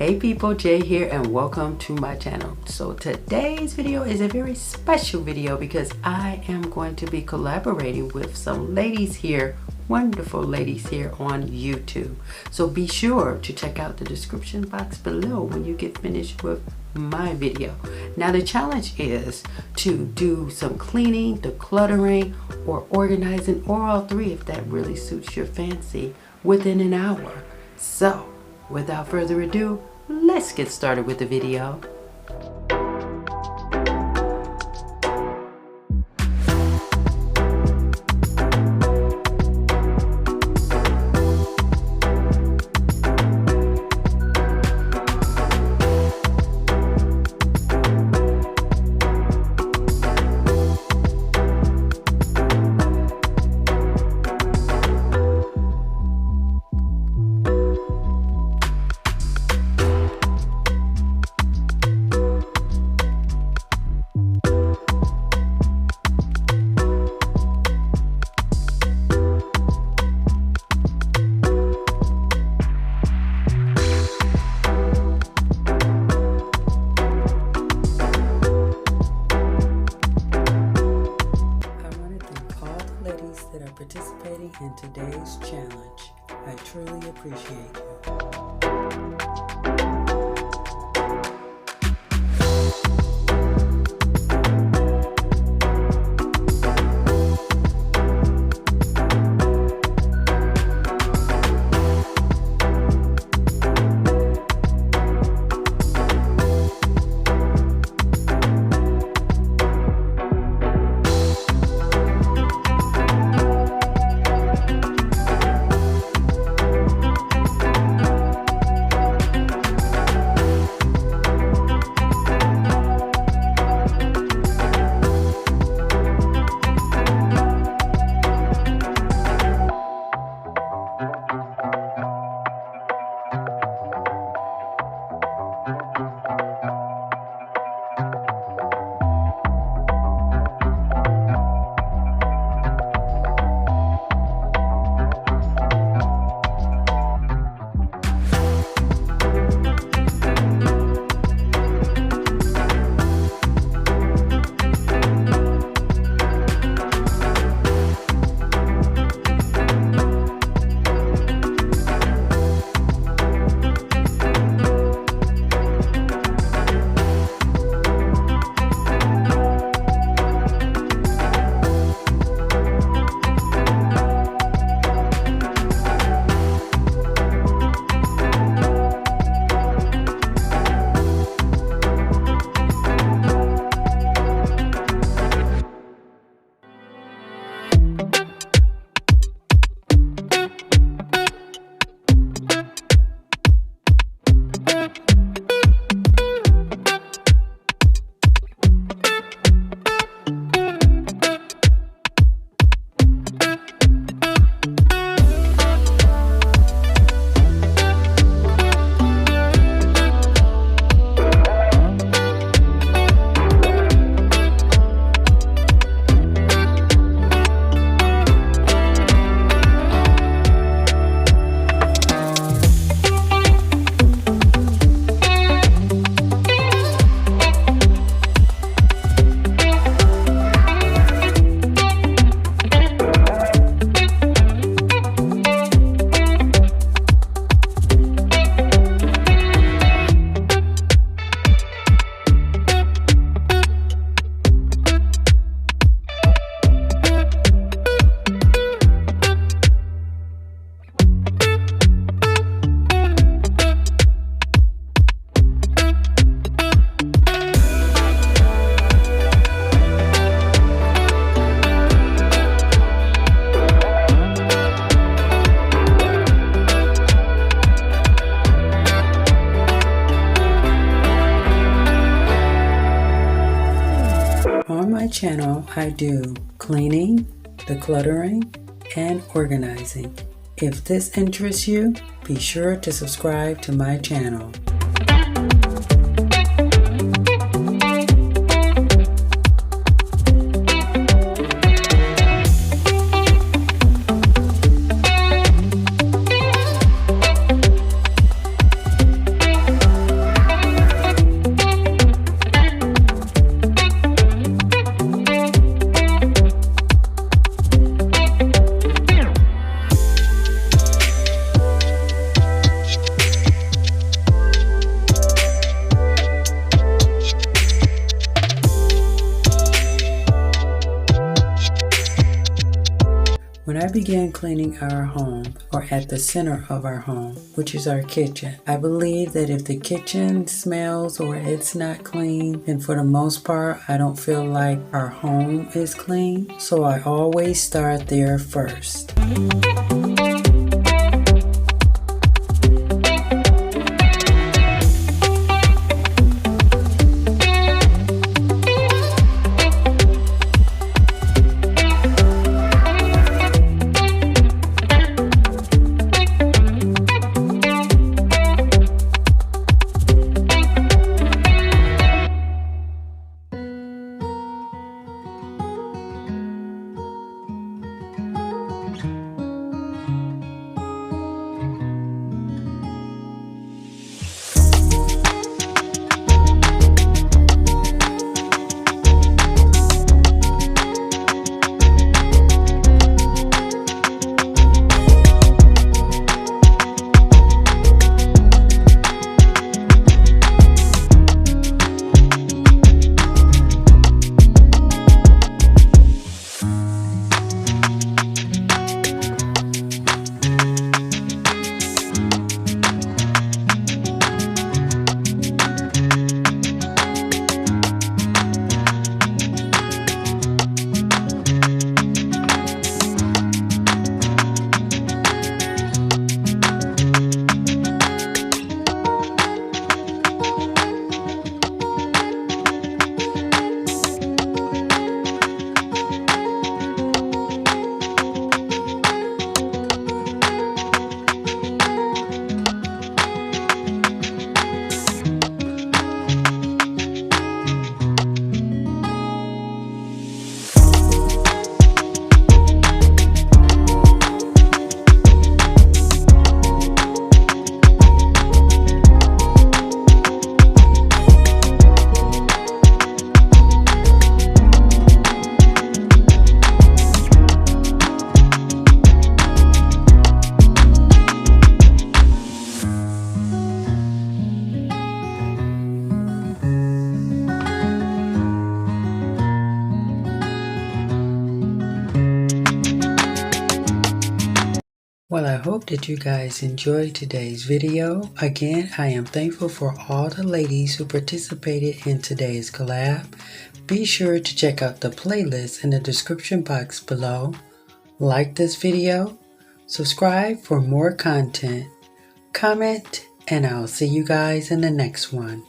Hey people, Jay here and welcome to my channel. So today's video is a very special video because I am going to be collaborating with some ladies here, wonderful ladies here on YouTube. So be sure to check out the description box below when you get finished with my video. Now the challenge is to do some cleaning, decluttering, or organizing, or all three if that really suits your fancy, within an hour. So without further ado, let's get started with the video. That are participating in today's challenge. I truly appreciate you. On my channel, I do cleaning, decluttering, and organizing. If this interests you, be sure to subscribe to my channel. When I began cleaning our home, or at the center of our home, which is our kitchen, I believe that if the kitchen smells or it's not clean, then for the most part, I don't feel like our home is clean. So I always start there first. Well, I hope that you guys enjoyed today's video. Again, I am thankful for all the ladies who participated in today's collab. Be sure to check out the playlist in the description box below. Like this video, subscribe for more content, comment, and I'll see you guys in the next one.